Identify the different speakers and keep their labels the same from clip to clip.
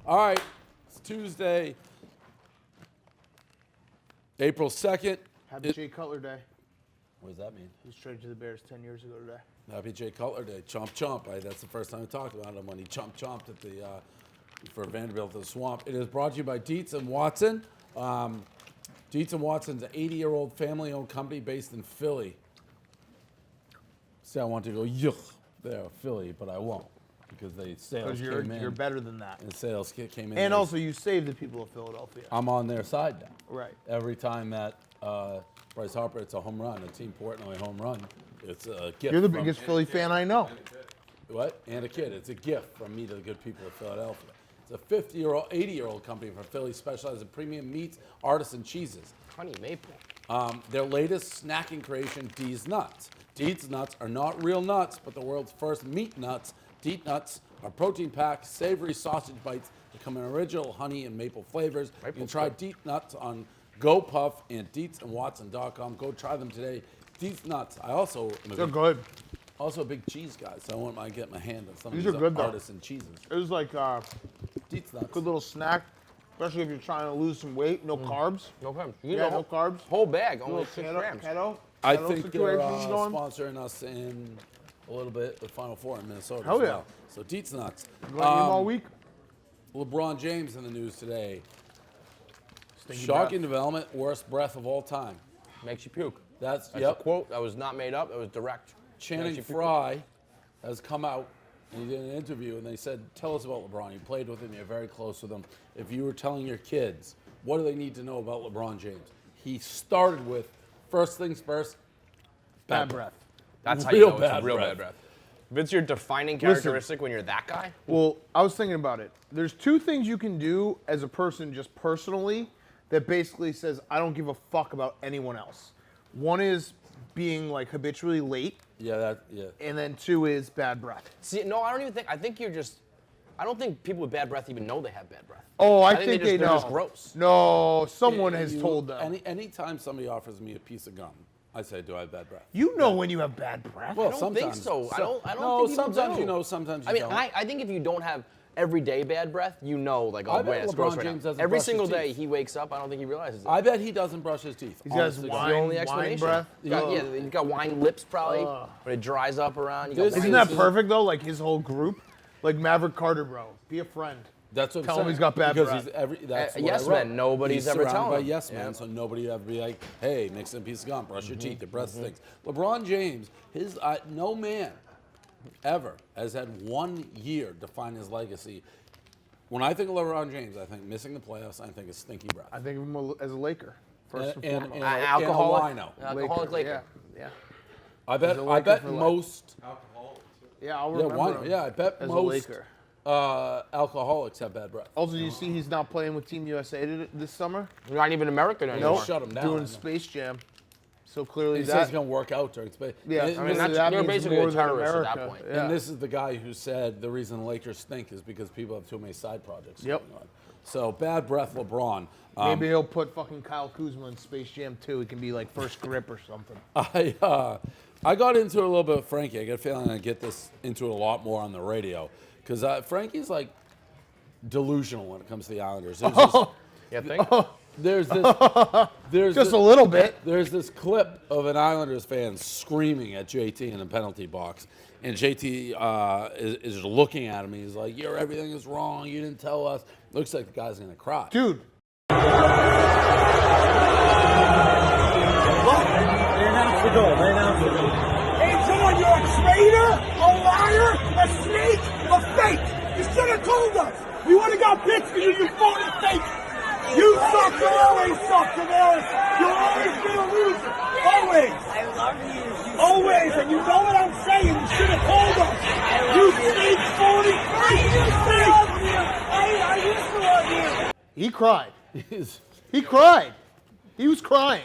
Speaker 1: All right, it's Tuesday, April 2nd.
Speaker 2: Happy Jay Cutler Day.
Speaker 1: What does that mean?
Speaker 2: He was traded to the Bears 10 years ago today.
Speaker 1: Happy Jay Cutler Day. Chomp, chomp. That's the first time we talked about him when he chomped at the for Vanderbilt at the Swamp. It is brought to you by Dietz and Watson. Dietz and Watson's an 80-year-old family-owned company based in Philly. See, I want to go yuck there, Philly, but I won't because sales came in.
Speaker 2: You're better than that.
Speaker 1: And sales came in.
Speaker 2: And also, you saved the people of Philadelphia.
Speaker 1: I'm on their side now.
Speaker 2: Right.
Speaker 1: Every time that Bryce Harper, it's a home run, a Team Portnoy home run, it's a gift.
Speaker 2: You're the biggest Philly fan I know.
Speaker 1: What? And a kid. It's a gift from me to the good people of Philadelphia. It's a 50-year-old, 80-year-old company from Philly specialized in premium meats, artisan cheeses.
Speaker 3: Honey maple.
Speaker 1: Their latest snacking creation, D's Nuts. D's Nuts are not real nuts, but the world's first meat nuts. Deet Nuts are protein-packed, savory sausage bites that come in original honey and maple flavors. You can try Deet Nuts on GoPuff and DeetzandWatson.com. Go try them today. Deet's Nuts.
Speaker 2: They're good.
Speaker 1: Also a big cheese guy, so I wouldn't mind getting my hand on some
Speaker 2: These
Speaker 1: of
Speaker 2: are
Speaker 1: these
Speaker 2: good, though.
Speaker 1: artisan cheeses.
Speaker 2: It was like
Speaker 1: Deet's Nuts.
Speaker 2: good little snack, especially if you're trying to lose some weight. No carbs.
Speaker 3: No carbs.
Speaker 2: No carbs.
Speaker 3: Whole bag, only
Speaker 2: Little
Speaker 3: 6 grams.
Speaker 1: I
Speaker 2: keto
Speaker 1: think they're
Speaker 2: situation going.
Speaker 1: sponsoring us in a little bit, the Final Four in Minnesota
Speaker 2: Hell
Speaker 1: as
Speaker 2: yeah.
Speaker 1: well. So Deet's Nuts.
Speaker 2: You going to all week?
Speaker 1: LeBron James in the news today.
Speaker 2: Stinky
Speaker 1: Shocking development, worst breath of all time.
Speaker 3: Makes you puke.
Speaker 1: That's
Speaker 3: a quote. That was not made up. That was direct.
Speaker 1: Channing Frye has come out and he did an interview and they said, tell us about LeBron. You played with him, you're very close with him. If you were telling your kids, what do they need to know about LeBron James? He started with, first things first, bad breath.
Speaker 3: That's how
Speaker 1: Real
Speaker 3: you know it's
Speaker 1: bad
Speaker 3: a real
Speaker 1: breath.
Speaker 3: bad breath. If it's your defining characteristic when you're that guy,
Speaker 2: Well, I was thinking about it. There's two things you can do as a person just personally that basically says, I don't give a fuck about anyone else. One is being like habitually late,
Speaker 1: Yeah.
Speaker 2: and then two is bad breath.
Speaker 3: see, no, I don't even think. I think you're just. I don't think people with bad breath even know they have bad breath.
Speaker 2: Oh, I
Speaker 3: think
Speaker 2: think
Speaker 3: they're
Speaker 2: they
Speaker 3: just-
Speaker 2: know.
Speaker 3: they're just gross.
Speaker 2: No, someone has told them.
Speaker 1: Anytime somebody offers me a piece of gum, I say, do I have bad breath?
Speaker 2: You know when you have bad breath.
Speaker 1: Well,
Speaker 3: I don't think
Speaker 1: sometimes.
Speaker 3: so. I don't
Speaker 1: No,
Speaker 3: think people
Speaker 1: sometimes
Speaker 3: do.
Speaker 1: you know, sometimes you
Speaker 3: I mean,
Speaker 1: don't.
Speaker 3: I think if you don't have everyday bad breath, you know, like,
Speaker 1: I
Speaker 3: oh,
Speaker 1: bet
Speaker 3: wait, it's gross
Speaker 1: LeBron
Speaker 3: right
Speaker 1: James
Speaker 3: now.
Speaker 1: doesn't
Speaker 3: Every
Speaker 1: brush his
Speaker 3: single day
Speaker 1: teeth.
Speaker 3: he wakes up, I don't think he realizes it.
Speaker 1: I bet he doesn't brush his teeth.
Speaker 2: He's got his
Speaker 1: honestly.
Speaker 2: wine,
Speaker 3: the only
Speaker 2: wine
Speaker 3: explanation.
Speaker 2: breath.
Speaker 3: Yeah, he's got wine lips probably, but it dries up around. You got
Speaker 1: This-
Speaker 3: wine
Speaker 2: Isn't that
Speaker 3: teeth.
Speaker 2: perfect though? Like his whole group, like Maverick Carter, bro. Be a friend.
Speaker 1: That's what I'm
Speaker 2: Tell
Speaker 1: saying.
Speaker 2: him he's got bad
Speaker 1: because
Speaker 2: breath.
Speaker 1: He's that's what
Speaker 3: yes
Speaker 1: I wrote.
Speaker 3: men, nobody's
Speaker 1: He's
Speaker 3: ever
Speaker 1: surrounded
Speaker 3: telling
Speaker 1: by
Speaker 3: him.
Speaker 1: yes men,
Speaker 3: Yeah.
Speaker 1: so nobody ever be like, hey, mix in a piece of gum, brush your teeth, your breath stinks. LeBron James, no man ever has had 1 year define his legacy. When I think of LeBron James, I think missing the playoffs, I think of stinky breath.
Speaker 2: I think of him as a Laker. First and,
Speaker 1: And-
Speaker 2: foremost.
Speaker 1: and-
Speaker 3: Alcoholic.
Speaker 1: and a wino.
Speaker 3: Alcoholic Laker.
Speaker 2: Yeah.
Speaker 1: I bet
Speaker 2: He's a Laker for life.
Speaker 1: most
Speaker 2: Yeah, I'll
Speaker 1: yeah,
Speaker 2: remember
Speaker 1: wino.
Speaker 2: him
Speaker 1: Yeah, I bet
Speaker 2: as a
Speaker 1: most
Speaker 2: Laker.
Speaker 1: alcoholics have bad breath.
Speaker 2: Also, you see he's not playing with Team USA this summer?
Speaker 3: You're not even American anymore.
Speaker 2: Nope.
Speaker 1: Shut him down.
Speaker 2: Doing Space Jam. So clearly
Speaker 1: He says
Speaker 2: that.
Speaker 1: he's going to work out during space.
Speaker 2: Yeah,
Speaker 1: And
Speaker 2: I
Speaker 3: mean,
Speaker 1: this
Speaker 3: that's-
Speaker 1: is-
Speaker 2: that
Speaker 3: you're
Speaker 2: means
Speaker 3: basically
Speaker 2: more
Speaker 3: a
Speaker 2: than
Speaker 3: terrorist at that
Speaker 2: America.
Speaker 3: point.
Speaker 2: Yeah.
Speaker 1: And this is the guy who said the reason the Lakers stink is because people have too many side projects
Speaker 2: Yep.
Speaker 1: going on. So bad breath LeBron.
Speaker 2: Maybe he'll put fucking Kyle Kuzma in Space Jam 2. He can be like first grip or something.
Speaker 1: I got into it a little bit with Frankie. I got a feeling I get this into it a lot more on the radio because Frankie's like delusional when it comes to the Islanders.
Speaker 3: You think?
Speaker 1: There's
Speaker 2: Just
Speaker 1: this,
Speaker 2: a little bit.
Speaker 1: There's this clip of an Islanders fan screaming at JT in the penalty box, and JT is looking at him. He's like, everything is wrong. You didn't tell us. Looks like the guy's gonna cry.
Speaker 2: Dude.
Speaker 4: They announced the goal.
Speaker 5: Hey, John, you're a traitor, a liar, a snake, a fake. You should have told us. We would have got bits for you, you phony fake. You suck. You always suck, Tavares. You're always been a loser. Always.
Speaker 4: I love you.
Speaker 5: Always. And you know what I'm saying. You should have told us. You fake, phony fake.
Speaker 4: I used to love you.
Speaker 2: He cried.
Speaker 1: He's-
Speaker 2: He cried. He was crying.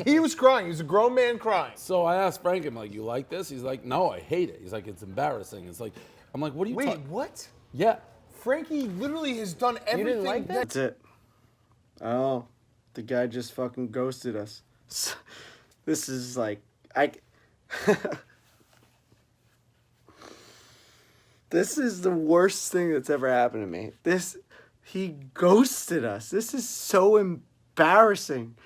Speaker 2: He was crying. He was a grown man crying.
Speaker 1: So I asked Frank, I'm like, you like this? He's like, no, I hate it. He's like, it's embarrassing. It's like, I'm like, what are you
Speaker 2: Wait,
Speaker 1: talking?
Speaker 2: what?
Speaker 1: Yeah.
Speaker 2: Frankie literally has done everything.
Speaker 3: didn't like that?
Speaker 6: That's it. Oh, the guy just fucking ghosted us. This is like, This is the worst thing that's ever happened to me. He ghosted us. This is so embarrassing.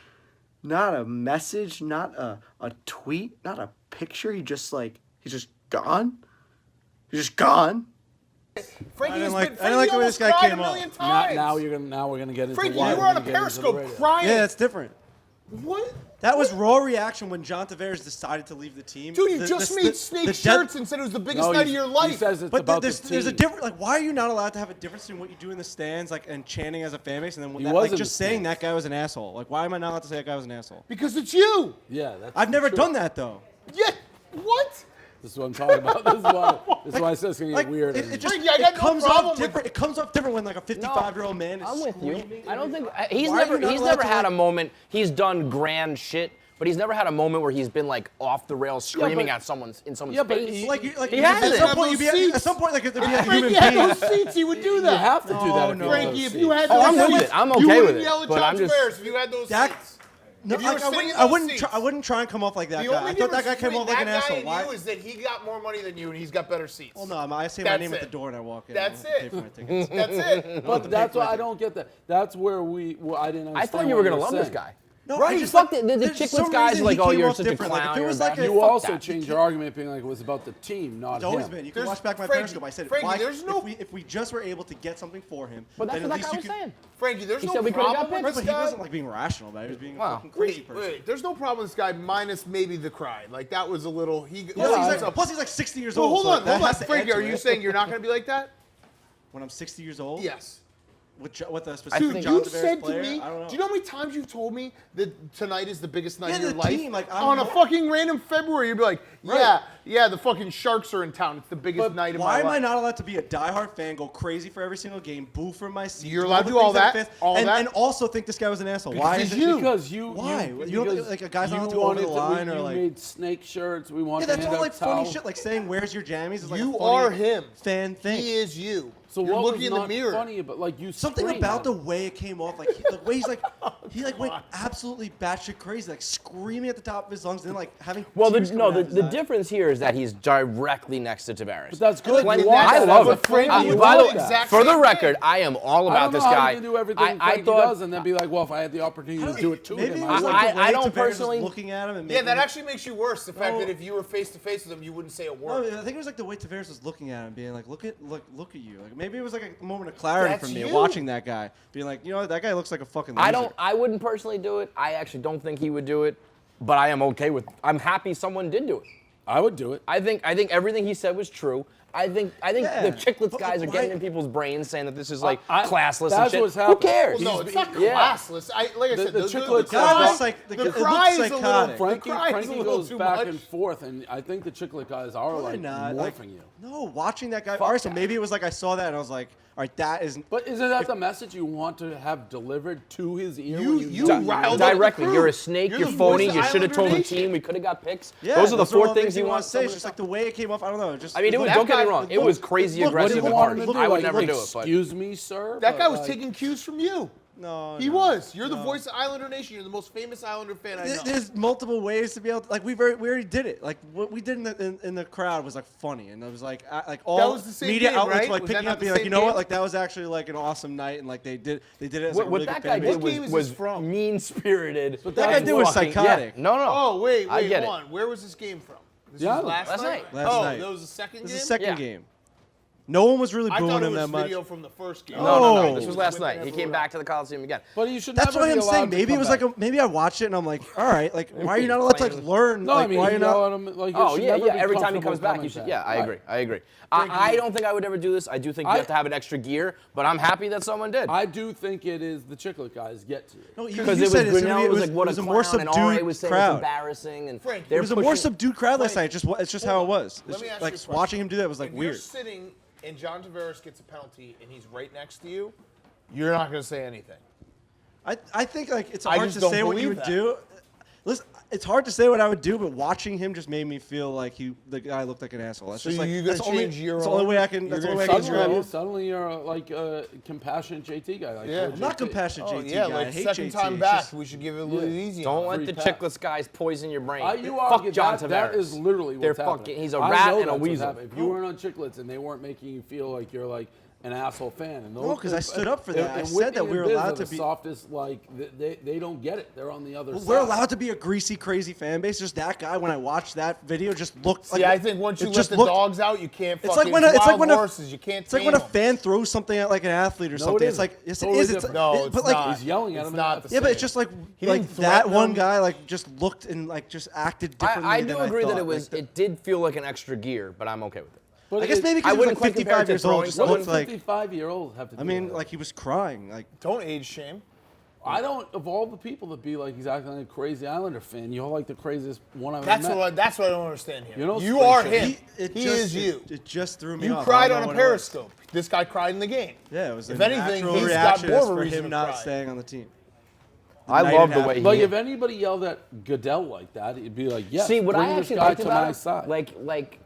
Speaker 6: Not a message, not a tweet, not a picture. He's just gone. He's just gone.
Speaker 2: Frankie,
Speaker 7: I didn't like the way
Speaker 2: almost
Speaker 7: this guy
Speaker 2: cried
Speaker 7: came
Speaker 2: a
Speaker 7: up.
Speaker 2: million times.
Speaker 1: Now we're gonna get into
Speaker 2: Frankie,
Speaker 1: why
Speaker 2: you
Speaker 1: we're
Speaker 2: were on a
Speaker 1: gonna get into the
Speaker 2: Periscope
Speaker 1: radio.
Speaker 2: crying.
Speaker 7: Yeah, that's different.
Speaker 2: What?
Speaker 7: That was raw reaction when John Tavares decided to leave the team.
Speaker 2: Dude, you just made snake shirts and said it was the biggest night of your
Speaker 1: He
Speaker 2: life.
Speaker 1: says it's
Speaker 7: But
Speaker 1: about
Speaker 7: there's
Speaker 1: the team.
Speaker 7: a different, like, why are you not allowed to have a difference in what you do in the stands, like, and chanting as a fan base, and then
Speaker 1: He was in
Speaker 7: just
Speaker 1: the
Speaker 7: saying
Speaker 1: stands.
Speaker 7: that guy was an asshole? Like, why am I not allowed to say that guy was an asshole?
Speaker 2: Because it's you.
Speaker 1: Yeah, that's
Speaker 7: I've never
Speaker 1: true.
Speaker 7: done that though.
Speaker 2: Yeah. What?
Speaker 1: This is what I'm talking about. This is why I said it's gonna get
Speaker 7: Like,
Speaker 1: weird.
Speaker 7: it just
Speaker 2: Frankie, I got no
Speaker 7: comes
Speaker 2: problem
Speaker 7: off
Speaker 2: with-
Speaker 7: different. It comes off different when like a 55-year-old man is
Speaker 3: I'm with you.
Speaker 7: screaming.
Speaker 3: I don't think he's
Speaker 7: Why are you not
Speaker 3: he's
Speaker 7: allowed
Speaker 3: never
Speaker 7: to,
Speaker 3: had a
Speaker 7: like-
Speaker 3: moment. He's done grand shit, but he's never had a moment where he's been like off the rails screaming at someone's
Speaker 1: Yeah, but
Speaker 3: face.
Speaker 1: he-
Speaker 7: Like
Speaker 3: He
Speaker 7: at
Speaker 3: hasn't.
Speaker 7: some point,
Speaker 2: Have
Speaker 7: you'd
Speaker 2: those
Speaker 7: be, at
Speaker 2: seats.
Speaker 7: some point, like there'd be a
Speaker 2: If
Speaker 7: human
Speaker 2: Frankie had
Speaker 7: being.
Speaker 2: those seats, he would do that.
Speaker 1: you have to do that. If
Speaker 7: no.
Speaker 1: you have
Speaker 2: Frankie,
Speaker 1: those
Speaker 2: if you
Speaker 1: seats.
Speaker 2: had
Speaker 3: Oh,
Speaker 2: those
Speaker 3: I'm with
Speaker 2: seats,
Speaker 3: it. I'm
Speaker 2: you
Speaker 3: okay
Speaker 2: wouldn't
Speaker 3: with it,
Speaker 2: yell at
Speaker 3: but
Speaker 2: John
Speaker 3: I'm just-
Speaker 2: Tavares if you had those
Speaker 7: That-
Speaker 2: seats.
Speaker 7: No,
Speaker 2: If you were
Speaker 7: like,
Speaker 2: sitting in
Speaker 7: I
Speaker 2: those
Speaker 7: wouldn't.
Speaker 2: seats.
Speaker 7: I wouldn't try and come off like that
Speaker 2: The
Speaker 7: guy.
Speaker 2: only
Speaker 7: I thought that
Speaker 2: difference
Speaker 7: guy came
Speaker 2: between
Speaker 7: off like an
Speaker 2: that guy
Speaker 7: asshole.
Speaker 2: and
Speaker 7: Why?
Speaker 2: you is that he got more money than you and he's got better seats.
Speaker 7: Well, no, I say my
Speaker 2: That's
Speaker 7: name at
Speaker 2: it.
Speaker 7: the door and I walk in.
Speaker 2: That's
Speaker 7: I don't
Speaker 2: it.
Speaker 7: pay for my tickets.
Speaker 2: That's it.
Speaker 1: But that's why I don't get that. That's where I didn't understand.
Speaker 3: I thought you were gonna love this guy.
Speaker 7: No,
Speaker 3: Right,
Speaker 7: I just
Speaker 3: fuck
Speaker 7: like,
Speaker 3: the
Speaker 7: there's
Speaker 3: chicklets
Speaker 7: some
Speaker 3: guys
Speaker 7: reason
Speaker 3: like,
Speaker 7: he
Speaker 3: oh,
Speaker 7: came
Speaker 3: you're
Speaker 7: off
Speaker 3: such a
Speaker 7: different. Like,
Speaker 3: clown,
Speaker 7: if it
Speaker 3: you're
Speaker 7: was
Speaker 3: a
Speaker 7: like
Speaker 3: bad-
Speaker 7: a,
Speaker 1: You
Speaker 3: fuck
Speaker 1: also
Speaker 3: that.
Speaker 1: changed your argument being like it was about the team, not
Speaker 7: It's always
Speaker 1: him.
Speaker 7: been. You can
Speaker 2: There's-
Speaker 7: watch back my
Speaker 2: Frankie-
Speaker 7: Periscope. I said,
Speaker 2: Frankie,
Speaker 7: why,
Speaker 2: there's no-
Speaker 7: if we just were able to get something for him,
Speaker 3: But that's
Speaker 7: then
Speaker 3: what
Speaker 7: at
Speaker 3: that
Speaker 7: least
Speaker 3: guy
Speaker 7: you
Speaker 3: was
Speaker 7: could.
Speaker 3: saying.
Speaker 2: Frankie, there's
Speaker 3: He
Speaker 2: no
Speaker 3: said we could've got
Speaker 2: problem with
Speaker 3: picks.
Speaker 7: But
Speaker 2: this
Speaker 7: he
Speaker 2: guy.
Speaker 7: wasn't like being rational about it. He was being a
Speaker 3: Wow.
Speaker 7: fucking crazy
Speaker 2: Wait,
Speaker 7: person.
Speaker 2: there's no problem with this guy minus maybe the cry. Like that was a little.
Speaker 7: Plus, he's like 60 years
Speaker 2: Well,
Speaker 7: old.
Speaker 2: hold
Speaker 7: so that
Speaker 2: on.
Speaker 7: has to add
Speaker 2: Frankie,
Speaker 7: to
Speaker 2: are you
Speaker 7: it.
Speaker 2: saying you're not going to be like that?
Speaker 7: When I'm 60 years old?
Speaker 2: Yes.
Speaker 7: With a specific
Speaker 2: Dude,
Speaker 7: John
Speaker 2: you
Speaker 7: Tavares
Speaker 2: said
Speaker 7: player?
Speaker 2: to me,
Speaker 7: I don't know.
Speaker 2: do you know how many times you've told me that tonight is the biggest night
Speaker 7: Yeah,
Speaker 2: of your
Speaker 7: the
Speaker 2: life?
Speaker 7: team, like, I'm
Speaker 2: on a
Speaker 7: more-
Speaker 2: fucking random February, you'd be like, yeah, the fucking Sharks are in town. It's the biggest night of my
Speaker 7: Why
Speaker 2: life.
Speaker 7: am I not allowed to be a diehard fan, go crazy for every single game, boo for my seat?
Speaker 2: You're allowed to do all that,
Speaker 7: and also think this guy was an asshole? Why
Speaker 2: Because
Speaker 7: is
Speaker 2: you.
Speaker 1: Because you.
Speaker 7: Why?
Speaker 1: You,
Speaker 7: You don't think,
Speaker 1: because
Speaker 7: like, a guy's not allowed
Speaker 1: you
Speaker 7: to go over the
Speaker 1: wanted
Speaker 7: line or,
Speaker 1: you
Speaker 7: like-
Speaker 1: made snake shirts. We
Speaker 7: Yeah,
Speaker 1: wanted
Speaker 7: that's
Speaker 1: to
Speaker 7: all
Speaker 1: hand
Speaker 7: like
Speaker 1: out
Speaker 7: funny
Speaker 1: towels.
Speaker 7: shit. Like saying "Where's your jammies?" is like
Speaker 2: You
Speaker 7: a funny
Speaker 2: are him.
Speaker 7: fan thing.
Speaker 2: He is you.
Speaker 1: So
Speaker 2: You're
Speaker 1: what
Speaker 2: looking
Speaker 1: was
Speaker 2: in the
Speaker 1: not
Speaker 2: mirror.
Speaker 1: funny, but like you
Speaker 7: Something
Speaker 1: screamed
Speaker 7: about
Speaker 1: at
Speaker 7: the
Speaker 1: him.
Speaker 7: way it came off, like the way he's like, he like went absolutely batshit crazy, like screaming at the top of his lungs, and then like having.
Speaker 3: Well,
Speaker 7: tears coming out of his
Speaker 3: the
Speaker 7: eyes.
Speaker 3: difference here is that he's directly next to Tavares.
Speaker 1: But that's good.
Speaker 3: When-
Speaker 1: You want
Speaker 3: I
Speaker 1: that
Speaker 3: love
Speaker 1: as a
Speaker 3: it.
Speaker 1: fan. You
Speaker 3: By the
Speaker 1: want
Speaker 3: way,
Speaker 1: that.
Speaker 3: for the
Speaker 2: same
Speaker 3: record,
Speaker 2: thing.
Speaker 3: I am all
Speaker 1: I
Speaker 3: about
Speaker 1: don't know
Speaker 3: this
Speaker 1: how
Speaker 3: guy.
Speaker 1: you can do everything
Speaker 3: I
Speaker 1: Frankie
Speaker 3: thought
Speaker 1: does and then be like, well, if I had the opportunity to do it to
Speaker 7: Maybe
Speaker 1: him,
Speaker 7: it
Speaker 1: I
Speaker 7: was
Speaker 1: would.
Speaker 7: like the way
Speaker 3: I don't
Speaker 7: Tavares was
Speaker 3: personally-
Speaker 7: looking at him and
Speaker 2: Yeah,
Speaker 7: making
Speaker 2: that
Speaker 7: him-
Speaker 2: actually makes you worse. The fact
Speaker 7: No.
Speaker 2: that if you were face to face with him, you wouldn't say a
Speaker 7: No,
Speaker 2: word.
Speaker 7: I think it was like the way Tavares was looking at him, being like, look at you. Like maybe it was like a moment of clarity
Speaker 2: That's
Speaker 7: for me
Speaker 2: you.
Speaker 7: watching that guy, being like, you know, that guy looks like a fucking loser.
Speaker 3: I wouldn't personally do it. I actually don't think he would do it, but I am okay with. I'm happy someone did do it.
Speaker 1: I would do it.
Speaker 3: I think everything he said was true. I think
Speaker 7: Yeah,
Speaker 3: the chicklets
Speaker 7: but
Speaker 3: guys are
Speaker 7: why-
Speaker 3: getting in people's brains saying that this is like
Speaker 1: I-
Speaker 3: classless
Speaker 1: that's
Speaker 3: and shit.
Speaker 1: what's
Speaker 3: Who
Speaker 1: happening.
Speaker 3: cares?
Speaker 2: Well, no, it's not
Speaker 3: Yeah.
Speaker 2: classless. Like I said,
Speaker 1: the
Speaker 2: the
Speaker 1: chicklets
Speaker 2: cry,
Speaker 1: guy
Speaker 7: looks like-
Speaker 2: the
Speaker 7: it looks
Speaker 2: cry is a
Speaker 7: psychotic.
Speaker 2: little.
Speaker 1: Frankie,
Speaker 2: the cry is a
Speaker 1: Frankie
Speaker 2: little
Speaker 1: goes
Speaker 2: too
Speaker 1: back
Speaker 2: much.
Speaker 1: and forth, and I think the chiclet guys are
Speaker 7: Probably
Speaker 1: like
Speaker 7: not.
Speaker 1: morphing
Speaker 7: Like,
Speaker 1: you.
Speaker 7: no, watching that guy. All right, so maybe it was like I saw that and I was like, all right, that is.
Speaker 1: But isn't that the message you want to have delivered to his ear?
Speaker 2: You-
Speaker 1: when
Speaker 2: you
Speaker 1: do
Speaker 2: riled up the
Speaker 3: Directly,
Speaker 2: crew.
Speaker 3: you're a snake.
Speaker 2: You're
Speaker 3: You're
Speaker 2: the
Speaker 3: phony.
Speaker 2: voice
Speaker 3: You
Speaker 2: of
Speaker 3: should have
Speaker 2: Islander
Speaker 3: told the
Speaker 2: Nation.
Speaker 3: team we could have got picks.
Speaker 7: Yeah,
Speaker 3: those are the
Speaker 7: all
Speaker 3: four things
Speaker 7: you
Speaker 3: you want
Speaker 7: to say. It's
Speaker 3: someone
Speaker 7: just
Speaker 3: to
Speaker 7: like the way it came off. I don't know. Just
Speaker 3: I mean, it was.
Speaker 2: That
Speaker 3: Don't get
Speaker 2: guy-
Speaker 3: me wrong. It was crazy
Speaker 7: look,
Speaker 1: What do
Speaker 3: aggressive
Speaker 1: you
Speaker 3: and
Speaker 1: want
Speaker 3: hard.
Speaker 1: him to do?
Speaker 3: I would
Speaker 1: Like,
Speaker 3: never do it. But
Speaker 1: excuse me, sir.
Speaker 2: That guy
Speaker 1: But,
Speaker 2: was
Speaker 1: like,
Speaker 2: taking cues from you.
Speaker 7: no.
Speaker 2: He
Speaker 7: no.
Speaker 2: was. You're the
Speaker 7: No.
Speaker 2: voice of Islander Nation. You're the most famous Islander fan I know.
Speaker 7: There's multiple ways to be able to, like we already did it. Like what we did in the crowd was like funny, and it was like all
Speaker 2: That was the same
Speaker 7: media
Speaker 2: game,
Speaker 7: outlets
Speaker 2: right?
Speaker 7: were like
Speaker 2: Was that
Speaker 7: picking
Speaker 2: not
Speaker 7: up,
Speaker 2: the
Speaker 7: being like,
Speaker 2: same
Speaker 7: you know
Speaker 2: game?
Speaker 7: what, like that was actually like an awesome night, and like they did it as like,
Speaker 3: What
Speaker 7: a really
Speaker 3: that
Speaker 7: good
Speaker 3: guy
Speaker 7: fan base.
Speaker 3: did
Speaker 2: What game is
Speaker 3: was
Speaker 2: this from?
Speaker 3: mean spirited.
Speaker 1: But
Speaker 7: that guy did was psychotic.
Speaker 3: Yeah. No.
Speaker 2: Oh, wait,
Speaker 3: I get it.
Speaker 2: hold on. Where was this game from? This
Speaker 1: Yeah,
Speaker 2: was last
Speaker 3: last
Speaker 2: night?
Speaker 3: night.
Speaker 7: Last
Speaker 2: oh,
Speaker 7: night.
Speaker 2: that was the second
Speaker 7: This
Speaker 2: game?
Speaker 7: is the second
Speaker 3: Yeah.
Speaker 7: game. No one was really
Speaker 2: I
Speaker 7: booing
Speaker 2: thought it
Speaker 7: him that
Speaker 2: was
Speaker 7: much.
Speaker 2: video from the first game.
Speaker 3: No.
Speaker 7: Oh.
Speaker 3: This was last night. He came back to the Coliseum again.
Speaker 1: But you should
Speaker 7: That's
Speaker 1: never
Speaker 7: what
Speaker 1: be
Speaker 7: I'm saying.
Speaker 1: allowed to
Speaker 7: Maybe it
Speaker 1: come
Speaker 7: was
Speaker 1: back.
Speaker 7: like maybe I watched it and I'm like, all right, like why are you not allowed to like learn?
Speaker 1: No,
Speaker 7: like,
Speaker 1: I mean,
Speaker 7: why are
Speaker 1: you
Speaker 7: you not?
Speaker 1: yell at him. Like, you
Speaker 3: Oh
Speaker 1: should
Speaker 3: yeah,
Speaker 1: never
Speaker 3: yeah.
Speaker 1: be
Speaker 3: Every time he
Speaker 1: comfortable
Speaker 3: comes back,
Speaker 1: coming
Speaker 3: you should.
Speaker 1: back.
Speaker 3: Yeah, I
Speaker 1: Right.
Speaker 3: agree. I agree. I don't think I would ever do this. I do think you have to have an extra gear, but I'm happy that someone did.
Speaker 1: I do think it is the chiclet guys get to you.
Speaker 7: No, you
Speaker 3: Because it was
Speaker 7: said it's gonna
Speaker 3: Grinnell
Speaker 7: be-
Speaker 3: was like what
Speaker 7: it was
Speaker 3: a
Speaker 7: a more
Speaker 3: clown, and RA
Speaker 7: subdued
Speaker 3: was saying it's
Speaker 7: crowd.
Speaker 3: embarrassing, and
Speaker 2: Frank,
Speaker 3: they're
Speaker 7: It was a more
Speaker 3: pushing-
Speaker 7: subdued crowd last night. It's just how it was.
Speaker 2: Let me ask
Speaker 7: Like
Speaker 2: you a question.
Speaker 7: watching him do that was like
Speaker 2: If
Speaker 7: weird.
Speaker 2: you're sitting and John Tavares gets a penalty and he's right next to you, you're not going to say anything.
Speaker 7: I think like it's
Speaker 2: I
Speaker 7: hard
Speaker 2: just
Speaker 7: to
Speaker 2: don't
Speaker 7: say what you
Speaker 2: believe
Speaker 7: would
Speaker 2: that.
Speaker 7: do. Listen, it's hard to say what I would do, but watching him just made me feel like the guy looked like an asshole. That's
Speaker 2: So
Speaker 7: just like
Speaker 2: you're gonna
Speaker 7: that's only-
Speaker 2: change your
Speaker 7: That's the only
Speaker 2: own-
Speaker 7: way I can. That's the only way I can describe it.
Speaker 1: Suddenly you're like a compassionate JT guy. Like,
Speaker 2: Yeah.
Speaker 1: oh,
Speaker 7: I'm not
Speaker 1: JT.
Speaker 7: compassionate
Speaker 2: Oh
Speaker 7: JT
Speaker 2: yeah,
Speaker 7: guy. I
Speaker 2: like
Speaker 7: hate
Speaker 2: second
Speaker 7: JT.
Speaker 2: time
Speaker 7: It's
Speaker 2: back,
Speaker 7: just-
Speaker 2: we should give it a little easy.
Speaker 3: Don't let
Speaker 1: Free
Speaker 3: the
Speaker 1: pass.
Speaker 3: chickless guys poison your brain.
Speaker 1: You
Speaker 3: Fuck
Speaker 1: argue
Speaker 3: John
Speaker 1: that,
Speaker 3: Tavares.
Speaker 1: that is literally
Speaker 3: They're
Speaker 1: what's happening.
Speaker 3: fucking. He's a
Speaker 1: I
Speaker 3: rat
Speaker 1: know
Speaker 3: and a
Speaker 1: that's what's
Speaker 3: weasel.
Speaker 1: happening. If you weren't on Chicklets and they weren't making you feel like you're like an asshole fan, and
Speaker 7: No, 'cause I stood up for that. I
Speaker 1: and
Speaker 7: said that
Speaker 1: Whitney
Speaker 7: we were
Speaker 1: and Biz
Speaker 7: allowed
Speaker 1: are
Speaker 7: to
Speaker 1: the
Speaker 7: be-
Speaker 1: softest. Like they don't get it. They're on the other side.
Speaker 7: We're allowed to be a greasy, crazy fan base. Just that guy, when I watched that video, just looked like.
Speaker 2: See, I think once you
Speaker 7: it
Speaker 2: let
Speaker 7: just
Speaker 2: the
Speaker 7: looked-
Speaker 2: dogs out, you can't
Speaker 7: It's
Speaker 2: fucking
Speaker 7: like when a, it's like
Speaker 2: wild
Speaker 7: when a,
Speaker 2: horses. You can't.
Speaker 7: It's like when a
Speaker 2: tame 'em.
Speaker 7: fan throws something at like an athlete or something.
Speaker 1: it
Speaker 7: It's like
Speaker 1: isn't.
Speaker 7: yes,
Speaker 1: Totally
Speaker 7: it is. It's
Speaker 1: different.
Speaker 2: No,
Speaker 7: it-
Speaker 2: it's
Speaker 7: but like
Speaker 2: not.
Speaker 1: He's yelling at
Speaker 2: It's
Speaker 1: him.
Speaker 2: not the
Speaker 7: yeah, but
Speaker 2: same.
Speaker 7: it's just like
Speaker 2: He didn't
Speaker 7: that
Speaker 2: threaten
Speaker 7: one
Speaker 2: him.
Speaker 7: guy like just looked and like just acted differently.
Speaker 3: I do
Speaker 7: than
Speaker 3: agree that
Speaker 7: thought.
Speaker 3: it was.
Speaker 7: Like,
Speaker 3: It did feel like an extra gear, but I'm okay with it.
Speaker 1: But
Speaker 7: I guess maybe
Speaker 3: I
Speaker 7: because he was
Speaker 3: wouldn't
Speaker 7: like
Speaker 3: quite compare
Speaker 7: 55
Speaker 3: it to
Speaker 7: years old.
Speaker 3: throwing
Speaker 7: Just
Speaker 1: What
Speaker 7: looked
Speaker 1: does
Speaker 7: like.
Speaker 1: 55-year-old have to do?
Speaker 7: I mean,
Speaker 1: with it?
Speaker 7: like he was crying. Like
Speaker 2: Don't age shame.
Speaker 1: I don't. Of all the people that be like he's acting like a crazy Islander fan, you're like the craziest one I've ever met.
Speaker 2: That's what I don't understand here.
Speaker 1: You know,
Speaker 2: you are
Speaker 1: spring
Speaker 2: him.
Speaker 7: it
Speaker 2: He
Speaker 7: just,
Speaker 2: is you.
Speaker 7: It just threw me
Speaker 2: You
Speaker 7: off. I
Speaker 2: cried
Speaker 7: don't
Speaker 2: on
Speaker 7: know
Speaker 2: a
Speaker 7: what it was.
Speaker 2: Periscope. This guy cried in the game.
Speaker 7: Yeah, it was.
Speaker 2: If
Speaker 7: a
Speaker 2: anything,
Speaker 7: natural
Speaker 2: he's got
Speaker 7: reaction
Speaker 2: more of a
Speaker 7: for
Speaker 2: reason
Speaker 7: him
Speaker 2: to
Speaker 7: not
Speaker 2: cry.
Speaker 7: staying on the team.
Speaker 3: I
Speaker 7: night
Speaker 3: love
Speaker 7: it
Speaker 3: the way
Speaker 7: happened.
Speaker 3: he.
Speaker 1: Like if anybody yelled at Goodell like that, it'd be like, yeah,
Speaker 3: See, what
Speaker 1: bring
Speaker 3: I
Speaker 1: this
Speaker 3: actually
Speaker 1: guy
Speaker 3: liked
Speaker 1: to
Speaker 3: about
Speaker 1: my
Speaker 3: it,
Speaker 1: side.
Speaker 3: like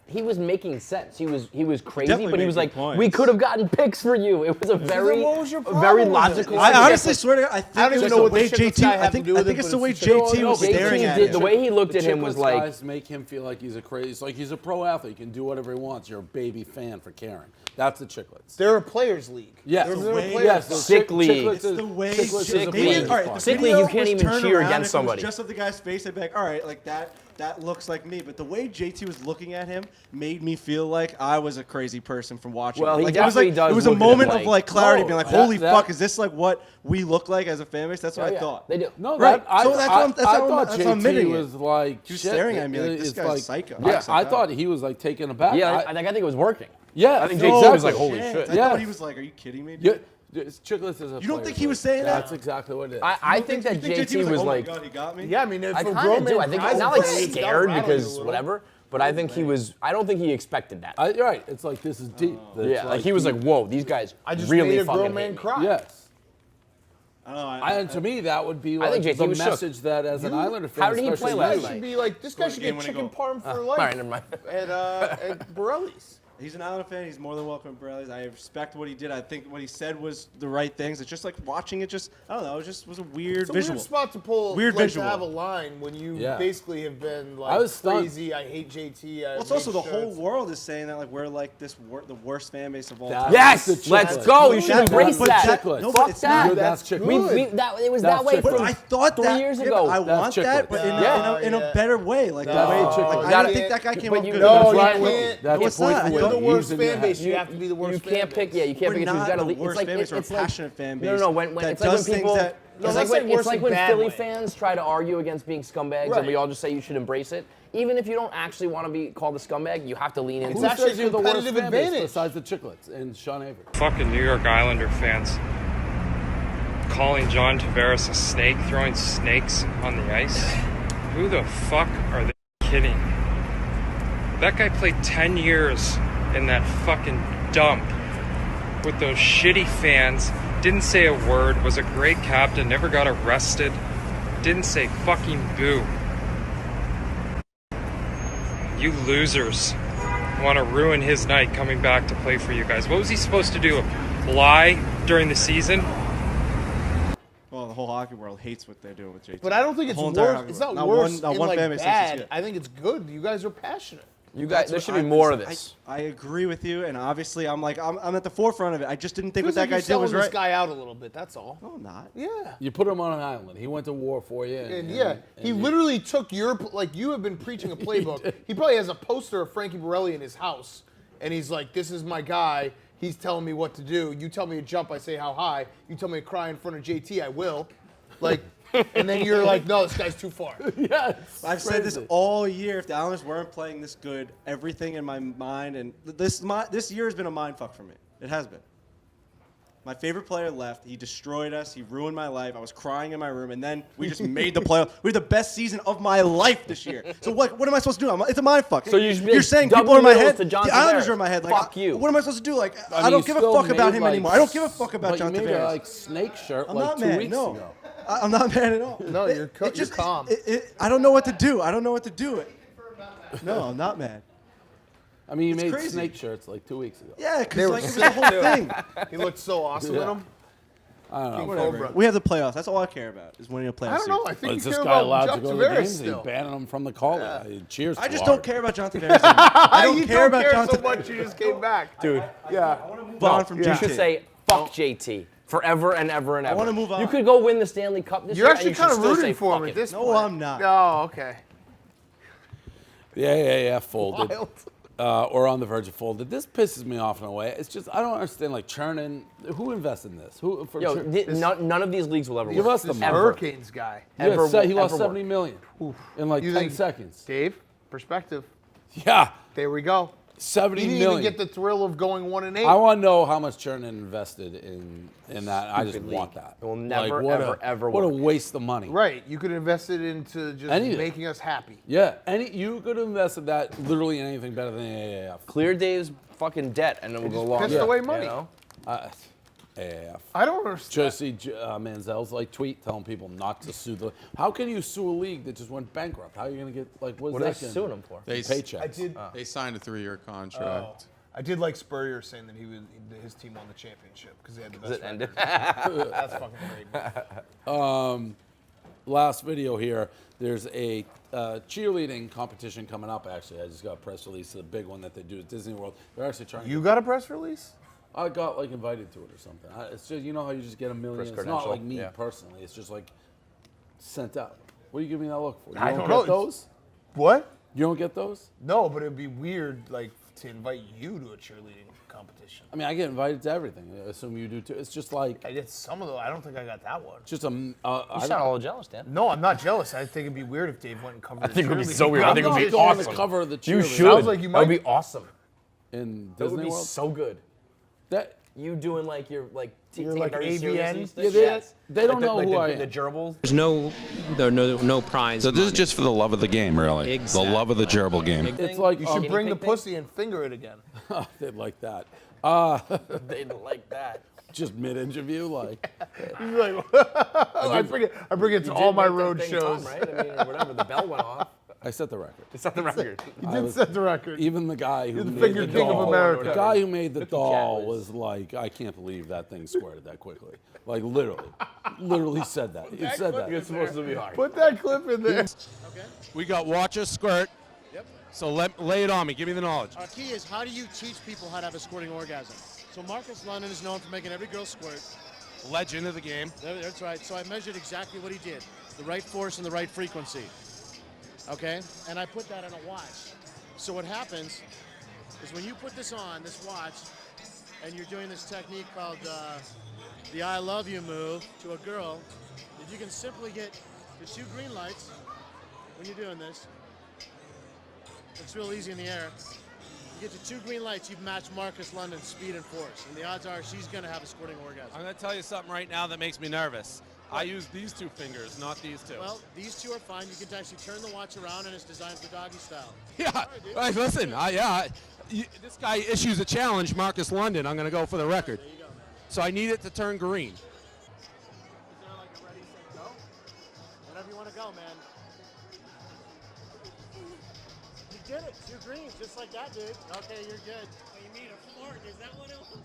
Speaker 3: he was making sense. He was crazy,
Speaker 7: definitely
Speaker 3: but he was
Speaker 7: made
Speaker 3: like,
Speaker 7: good points.
Speaker 3: we could have gotten picks for you. It was a very,
Speaker 2: what was your problem
Speaker 3: very
Speaker 2: with it?
Speaker 3: logical.
Speaker 7: I
Speaker 3: thing.
Speaker 7: honestly swear to God, I think
Speaker 2: don't
Speaker 7: it
Speaker 2: even
Speaker 7: was
Speaker 2: know
Speaker 7: the
Speaker 2: what the
Speaker 7: way
Speaker 2: shit with
Speaker 7: JT.
Speaker 2: guy
Speaker 7: I
Speaker 2: had to
Speaker 7: think
Speaker 2: do with it,
Speaker 7: it's
Speaker 2: but
Speaker 7: the way
Speaker 2: it's the
Speaker 7: JT was
Speaker 3: JT
Speaker 7: staring at
Speaker 3: did
Speaker 7: him.
Speaker 3: the way he looked
Speaker 1: The
Speaker 3: at him was
Speaker 1: Chicklets
Speaker 3: like,
Speaker 1: guys make him feel like he's a crazy. It's like he's a pro athlete. He can do whatever he wants. You're a baby fan for caring. That's the Chicklets.
Speaker 2: They're a players' league.
Speaker 1: Yes,
Speaker 2: They're
Speaker 7: the
Speaker 2: a
Speaker 7: way-
Speaker 2: players'
Speaker 1: yes,
Speaker 2: league.
Speaker 3: Sick league.
Speaker 1: Chicklets
Speaker 7: It's
Speaker 1: is-
Speaker 7: the way
Speaker 1: Chicklets is a
Speaker 3: Sick
Speaker 1: players'
Speaker 3: league.
Speaker 7: All right,
Speaker 1: fund.
Speaker 7: the
Speaker 3: Sick
Speaker 7: video
Speaker 3: league, you can't
Speaker 7: was
Speaker 3: even
Speaker 7: turned
Speaker 3: cheer
Speaker 7: around,
Speaker 3: against
Speaker 7: if it was
Speaker 3: somebody.
Speaker 7: Just of the guy's face, I'd be like, all right, like that looks like me. But the way JT was looking at him made me feel like I was a crazy person from watching.
Speaker 3: Well,
Speaker 7: it.
Speaker 3: he
Speaker 7: Like, it was
Speaker 3: definitely
Speaker 7: like
Speaker 3: does
Speaker 7: it was a
Speaker 3: look at him
Speaker 7: moment
Speaker 3: like-
Speaker 7: of like clarity,
Speaker 1: No,
Speaker 7: being like,
Speaker 1: that-
Speaker 7: holy
Speaker 1: that-
Speaker 7: fuck, is this like what we look like as a fan base? That's what
Speaker 3: Oh,
Speaker 7: I
Speaker 3: yeah,
Speaker 7: thought.
Speaker 3: they do.
Speaker 1: No,
Speaker 7: Right.
Speaker 1: that,
Speaker 7: So that's what
Speaker 1: I
Speaker 7: I'm-
Speaker 1: thought
Speaker 7: that's how I'm
Speaker 1: JT
Speaker 7: admitting it.
Speaker 1: was like.
Speaker 7: He was
Speaker 1: shit,
Speaker 7: staring at me like, this
Speaker 1: it's
Speaker 7: guy's psycho.
Speaker 1: Yeah,
Speaker 7: Psycho.
Speaker 1: I thought he was like taken aback.
Speaker 3: Yeah, I think it was working.
Speaker 1: yeah.
Speaker 3: I think
Speaker 1: no,
Speaker 3: JT was like,
Speaker 1: exactly.
Speaker 3: holy shit.
Speaker 7: I
Speaker 1: Yeah.
Speaker 7: thought he was like, are you kidding me?
Speaker 1: Yeah, Chicklets is a.
Speaker 7: You don't think
Speaker 1: players'
Speaker 7: he was
Speaker 1: league.
Speaker 7: saying that?
Speaker 1: That's exactly what it is.
Speaker 3: I think that
Speaker 7: You think
Speaker 3: JT was
Speaker 7: oh
Speaker 3: like,
Speaker 7: my God, he got me.
Speaker 2: Yeah, I mean, if
Speaker 3: I
Speaker 2: a
Speaker 3: kind
Speaker 2: grown
Speaker 3: of do.
Speaker 2: man
Speaker 3: I think
Speaker 2: cries
Speaker 3: he's not
Speaker 2: in
Speaker 3: like
Speaker 2: front of you, it's gotta
Speaker 3: scared
Speaker 2: rattle you a
Speaker 3: because
Speaker 2: little.
Speaker 3: whatever. But I think he was. I don't think he expected that.
Speaker 1: You're right. It's like this is deep. It's
Speaker 3: Yeah, like he was like, whoa, these guys
Speaker 2: I just
Speaker 3: really
Speaker 2: made a
Speaker 3: fucking
Speaker 2: grown
Speaker 3: hate
Speaker 2: man
Speaker 3: me.
Speaker 2: cry.
Speaker 1: Yes.
Speaker 7: I don't know.
Speaker 1: And to me, that would be
Speaker 3: I think
Speaker 1: like
Speaker 3: JT
Speaker 1: the
Speaker 3: was shook.
Speaker 1: message that as an Islander fan,
Speaker 3: How did he play
Speaker 1: especially
Speaker 3: last
Speaker 1: you-
Speaker 2: This
Speaker 3: night?
Speaker 2: should be like this guy
Speaker 7: Go to
Speaker 2: should
Speaker 7: game
Speaker 2: get
Speaker 7: when I
Speaker 2: chicken
Speaker 7: go.
Speaker 2: parm for
Speaker 3: all
Speaker 2: life
Speaker 3: right, never mind.
Speaker 2: at Borelli's.
Speaker 7: He's an Islander fan. He's more than welcome at Borelli's. I respect what he did. I think what he said was the right things. It's just like watching it. Just I don't know. It was a weird
Speaker 2: It's a
Speaker 7: visual.
Speaker 2: weird spot to pull.
Speaker 7: Weird
Speaker 2: like,
Speaker 7: visual.
Speaker 2: To have a line when you
Speaker 1: Yeah.
Speaker 2: basically have been like
Speaker 1: I was stunned.
Speaker 2: crazy. I hate JT.
Speaker 7: Well, it's also the whole world is saying that like we're like this the worst fan base of all
Speaker 1: That-
Speaker 7: time.
Speaker 3: Yes,
Speaker 1: That's the
Speaker 3: let's
Speaker 1: Chicklets.
Speaker 3: go. You should
Speaker 7: That-
Speaker 3: embrace
Speaker 7: but
Speaker 3: that.
Speaker 1: Chicklets.
Speaker 7: No,
Speaker 3: Fuck
Speaker 7: but it's
Speaker 3: that.
Speaker 7: not.
Speaker 1: That's
Speaker 2: That's
Speaker 1: Chicklets.
Speaker 3: It was
Speaker 1: That's
Speaker 3: that way
Speaker 1: Chicklets.
Speaker 7: But
Speaker 3: from
Speaker 7: I thought
Speaker 3: 3
Speaker 7: that,
Speaker 3: years
Speaker 7: yeah,
Speaker 3: ago.
Speaker 7: but I
Speaker 1: That's
Speaker 7: want that, but
Speaker 1: Chicklets.
Speaker 7: in a
Speaker 2: Yeah.
Speaker 7: better way. Like
Speaker 2: No,
Speaker 7: the way,
Speaker 1: you
Speaker 7: like, I
Speaker 2: gotta-
Speaker 7: didn't think that guy came
Speaker 3: but
Speaker 7: up
Speaker 3: you-
Speaker 7: good.
Speaker 2: No,
Speaker 1: That's
Speaker 2: you
Speaker 1: right.
Speaker 2: can't.
Speaker 1: That's
Speaker 7: No, it's
Speaker 1: the point
Speaker 7: not.
Speaker 1: for
Speaker 7: You're
Speaker 1: what
Speaker 2: You're the
Speaker 1: he's
Speaker 2: worst
Speaker 1: in your
Speaker 2: fan
Speaker 1: head.
Speaker 2: base. You have to be the worst.
Speaker 3: You
Speaker 2: fan
Speaker 3: can't pick.
Speaker 2: base.
Speaker 3: Yeah, you can't
Speaker 7: We're
Speaker 3: pick. Because
Speaker 7: not
Speaker 3: you got to.
Speaker 7: the worst fan base. We're a passionate fan base.
Speaker 3: No. When
Speaker 7: that
Speaker 3: it's like when
Speaker 7: does things
Speaker 3: people.
Speaker 7: that.
Speaker 2: No,
Speaker 3: It's
Speaker 2: that's
Speaker 3: like
Speaker 2: like
Speaker 3: when,
Speaker 2: worse
Speaker 3: it's like
Speaker 2: in
Speaker 3: when
Speaker 2: bad
Speaker 3: Philly
Speaker 2: way.
Speaker 3: fans try to argue against being scumbags,
Speaker 2: Right.
Speaker 3: and we all just say you should embrace it. Even if you don't actually want to be called a scumbag, you have to lean into
Speaker 1: Who
Speaker 3: it.
Speaker 2: actually
Speaker 1: says you're the worst
Speaker 2: competitive
Speaker 1: fan base
Speaker 2: advantage.
Speaker 1: besides the Chicklets and Sean Avery?
Speaker 8: Fucking New York Islander fans calling John Tavares a snake, throwing snakes on the ice. Who the fuck are they kidding? That guy played 10 years in that fucking dump with those shitty fans, didn't say a word, was a great captain, never got arrested, didn't say fucking boo. You losers want to ruin his night coming back to play for you guys. What was he supposed to do? Lie during the season?
Speaker 7: Well, the whole hockey world hates what they're doing with JT.
Speaker 2: But I don't think it's
Speaker 7: whole entire
Speaker 2: worse.
Speaker 7: hockey
Speaker 2: It's
Speaker 7: world.
Speaker 2: not worse
Speaker 7: Not
Speaker 2: in
Speaker 7: one
Speaker 2: like
Speaker 7: fan base thinks it's
Speaker 2: bad.
Speaker 7: good.
Speaker 2: I think it's good. You guys are passionate.
Speaker 3: You guys, there
Speaker 7: That's
Speaker 3: should
Speaker 7: what
Speaker 3: be more of
Speaker 7: listen,
Speaker 3: this.
Speaker 7: I agree with you, and obviously I'm at the forefront of it. I just didn't think
Speaker 2: Feels
Speaker 7: what
Speaker 2: like
Speaker 7: that guy
Speaker 2: you're
Speaker 7: did
Speaker 2: selling
Speaker 7: was
Speaker 2: this
Speaker 7: right.
Speaker 2: guy out a little bit. That's all.
Speaker 7: No, I'm not.
Speaker 2: Yeah.
Speaker 1: You put him on an island. He went to war for you.
Speaker 2: And yeah, he literally took your like you have been preaching a playbook. He probably has a poster of Frankie Borelli in his house, and he's like, "This is my guy. He's telling me what to do. You tell me to jump, I say how high. You tell me to cry in front of JT, I will." Like, and then you're like, "No, this guy's too far."
Speaker 1: Yes.
Speaker 7: I've said this
Speaker 1: crazy.
Speaker 7: all year. If the Islanders weren't playing this good, everything in my mind and this year has been a mind fuck for me. It has been. My favorite player left. He destroyed us. He ruined my life. I was crying in my room, and then we just made the playoff. We had the best season of my life this year. So what am I supposed to do? It's a mind fuck.
Speaker 3: So
Speaker 7: You're saying people are in my head. The Islanders are in my head. Like,
Speaker 3: fuck you.
Speaker 7: What am I supposed to do? Like, I
Speaker 1: mean,
Speaker 7: don't
Speaker 1: you
Speaker 7: give a
Speaker 1: still
Speaker 7: fuck about
Speaker 1: made,
Speaker 7: him
Speaker 1: like,
Speaker 7: anymore. I don't give a fuck about
Speaker 1: But
Speaker 7: John
Speaker 1: you made
Speaker 7: Tavares.
Speaker 1: a snake shirt
Speaker 7: I'm
Speaker 1: like
Speaker 7: not
Speaker 1: 2
Speaker 7: mad.
Speaker 1: weeks
Speaker 7: No.
Speaker 1: ago.
Speaker 7: I'm not mad at all.
Speaker 2: No, you're calm.
Speaker 7: I don't know what to do. I don't know what to do. No, I'm not mad.
Speaker 1: I mean, you
Speaker 7: It's
Speaker 1: made
Speaker 7: crazy.
Speaker 1: snake shirts like 2 weeks ago.
Speaker 7: Yeah,
Speaker 2: They
Speaker 7: because
Speaker 2: were
Speaker 7: like it was the whole thing.
Speaker 2: He looked so awesome in them.
Speaker 1: I don't know.
Speaker 2: King
Speaker 1: Whatever.
Speaker 2: Cobra.
Speaker 7: We have the playoffs. That's all I care about is winning a playoff.
Speaker 2: I don't know. I
Speaker 7: series.
Speaker 2: think
Speaker 1: Is
Speaker 2: you
Speaker 1: this
Speaker 2: care
Speaker 1: guy
Speaker 2: about
Speaker 1: allowed
Speaker 2: John
Speaker 1: to go to the
Speaker 2: Tavares
Speaker 1: games? He's
Speaker 2: still.
Speaker 1: banning him from the call. Cheers.
Speaker 7: I just
Speaker 1: too
Speaker 7: don't
Speaker 1: hard.
Speaker 7: care about John Tavares. I don't
Speaker 2: you
Speaker 7: care
Speaker 2: don't
Speaker 7: about
Speaker 2: care
Speaker 7: John
Speaker 2: so
Speaker 7: Tavares.
Speaker 2: much. You just came back,
Speaker 3: Dude,
Speaker 2: Yeah.
Speaker 7: Move on from
Speaker 3: you
Speaker 7: JT.
Speaker 3: should say fuck JT forever and ever and ever.
Speaker 7: wanna move on.
Speaker 3: You could go win the Stanley Cup this
Speaker 2: You're
Speaker 3: year.
Speaker 2: actually
Speaker 3: and you should
Speaker 2: kind of
Speaker 3: still say
Speaker 2: rooting for him
Speaker 3: fuck
Speaker 2: at
Speaker 3: it.
Speaker 2: this
Speaker 7: No,
Speaker 2: point.
Speaker 7: I'm not.
Speaker 2: Oh, okay.
Speaker 1: Yeah, folded.
Speaker 2: Wild.
Speaker 1: Or on the verge of folded. This pisses me off in a way. It's just, I don't understand, like, churning. Who invested in this? Who? For
Speaker 3: Yo,
Speaker 1: churn-
Speaker 3: none of these leagues will ever
Speaker 1: Give
Speaker 3: work.
Speaker 1: us the
Speaker 2: This
Speaker 1: money.
Speaker 2: Hurricanes guy.
Speaker 1: Yeah,
Speaker 3: ever
Speaker 1: he
Speaker 3: will
Speaker 1: lost
Speaker 3: ever work.
Speaker 1: $70 million in like
Speaker 2: You
Speaker 1: 10
Speaker 2: think-
Speaker 1: seconds.
Speaker 2: Dave, perspective.
Speaker 1: Yeah,
Speaker 2: There we go.
Speaker 1: $70
Speaker 2: He didn't
Speaker 1: million.
Speaker 2: even get the thrill of going 1-8.
Speaker 1: I want to know how much Chernin invested in that. I just
Speaker 3: Stupid
Speaker 1: want
Speaker 3: league.
Speaker 1: that.
Speaker 3: It will never,
Speaker 1: what
Speaker 3: ever, ever
Speaker 1: What a
Speaker 3: work.
Speaker 1: waste of money.
Speaker 2: Right. You could invest it into just
Speaker 1: Anything.
Speaker 2: making us happy.
Speaker 1: Yeah, you could have invested that literally in anything better than AAF.
Speaker 3: Clear Dave's fucking debt, and then we'll go long.
Speaker 2: pissed away money.
Speaker 3: You know?
Speaker 1: AAF.
Speaker 2: I don't understand.
Speaker 1: Just see Manziel's like tweet telling people not to sue the. How can you sue a league that just went bankrupt? How are you gonna get like
Speaker 3: What are they suing him for?
Speaker 1: Paychecks.
Speaker 2: I did.
Speaker 9: They signed a 3-year contract.
Speaker 2: I did like Spurrier saying that his team won the championship because they had the best
Speaker 3: It ended.
Speaker 2: record. That's fucking great.
Speaker 1: Last video here. There's a cheerleading competition coming up. Actually, I just got a press release of the big one that they do at Disney World. They're actually trying.
Speaker 2: You got a press release?
Speaker 1: I got like invited to it or something. It's just, you know how you just get a million.
Speaker 3: Press
Speaker 1: It's not
Speaker 3: credential,
Speaker 1: like me
Speaker 3: yeah.
Speaker 1: personally. It's just like sent out. What are you giving me that look for? You
Speaker 2: I
Speaker 1: don't
Speaker 2: don't
Speaker 1: get
Speaker 2: know.
Speaker 1: those?
Speaker 2: What?
Speaker 1: You don't get those?
Speaker 2: No, but it'd be weird, like, to invite you to a cheerleading competition.
Speaker 1: I mean, I get invited to everything. I assume you do too. It's just like
Speaker 2: I get some of those. I don't think I got that one.
Speaker 1: just a.
Speaker 3: You
Speaker 1: I
Speaker 3: sound a little jealous, Dan.
Speaker 2: No, I'm not jealous. I think it'd be weird if Dave went and covered.
Speaker 3: I think it would be
Speaker 2: cheerleading
Speaker 3: so weird. I think it would be
Speaker 2: competition.
Speaker 1: going to
Speaker 3: awesome.
Speaker 1: cover the
Speaker 3: You
Speaker 1: cheerleading.
Speaker 3: should.
Speaker 2: Sounds like you
Speaker 3: That would
Speaker 2: might-
Speaker 3: be awesome.
Speaker 1: in
Speaker 3: That would
Speaker 1: Disney
Speaker 3: be
Speaker 1: World.
Speaker 3: so good.
Speaker 1: That
Speaker 3: You doing like your like
Speaker 2: You're
Speaker 3: taking
Speaker 2: like
Speaker 3: it very
Speaker 2: AVN?
Speaker 3: seriously?
Speaker 1: Yeah, they don't know who I am.
Speaker 3: The gerbils.
Speaker 10: There's no prize.
Speaker 9: So this is
Speaker 10: money.
Speaker 9: just for the love of the game, really.
Speaker 10: Exactly.
Speaker 9: The love of the gerbil game.
Speaker 1: It's like
Speaker 2: You should
Speaker 3: Guinea
Speaker 2: bring the
Speaker 3: pig thing?
Speaker 2: pussy and finger it again.
Speaker 1: they'd like that.
Speaker 3: They'd like that.
Speaker 1: Just mid-interview, like
Speaker 2: He's like, I bring it to all my road shows.
Speaker 3: right? I mean, or whatever. The bell went off.
Speaker 1: I set the record.
Speaker 3: It's not the record.
Speaker 2: You did set the record.
Speaker 1: Even the guy who
Speaker 2: You're the
Speaker 1: made
Speaker 2: finger
Speaker 1: the
Speaker 2: king of
Speaker 1: doll,
Speaker 2: America.
Speaker 1: the guy who made the doll
Speaker 3: Cowboys.
Speaker 1: was like, I can't believe that thing squirted that quickly. Like literally said that. He said that.
Speaker 3: It's supposed to be hard.
Speaker 2: Put that clip in there.
Speaker 11: We got watch a squirt. Yep. So lay it on me. Give me the knowledge.
Speaker 5: Our key is how do you teach people how to have a squirting orgasm? So Marcus London is known for making every girl squirt.
Speaker 11: Legend of the game.
Speaker 5: That's right. So I measured exactly what he did. The right force and the right frequency. Okay? And I put that on a watch. So what happens is when you put this on, this watch, and you're doing this technique called the I love you move to a girl, that you can simply get the 2 green lights when you're doing this. It's real easy in the air. You get the 2 green lights, you've matched Marcus London's speed and force. And the odds are she's going to have a squirting orgasm.
Speaker 11: I'm going to tell you something right now that makes me nervous. I use these 2 fingers, not these 2.
Speaker 5: Well, these 2 are fine. You can actually turn the watch around and it's designed for doggy style.
Speaker 11: yeah. Right, listen. This guy issues a challenge, Marcus London. I'm going to go for the record.
Speaker 5: There you go, man.
Speaker 11: So I need it to turn green.
Speaker 5: Is there like a ready, set, go? Whenever you want to go, man. You did it. 2 greens, just like that, dude. Okay, you're good. Oh, you mean a flirt? Is that what it was?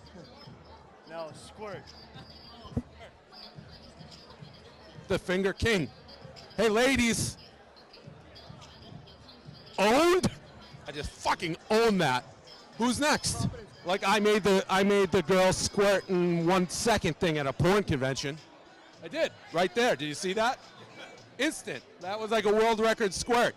Speaker 5: No, squirt.
Speaker 11: The finger king. Hey, ladies. Owned? I just fucking own that. Who's next? Like I made the girl squirt in 1 second thing at a porn convention. I did. Right there. Did you see that? Instant. That was like a world record squirt.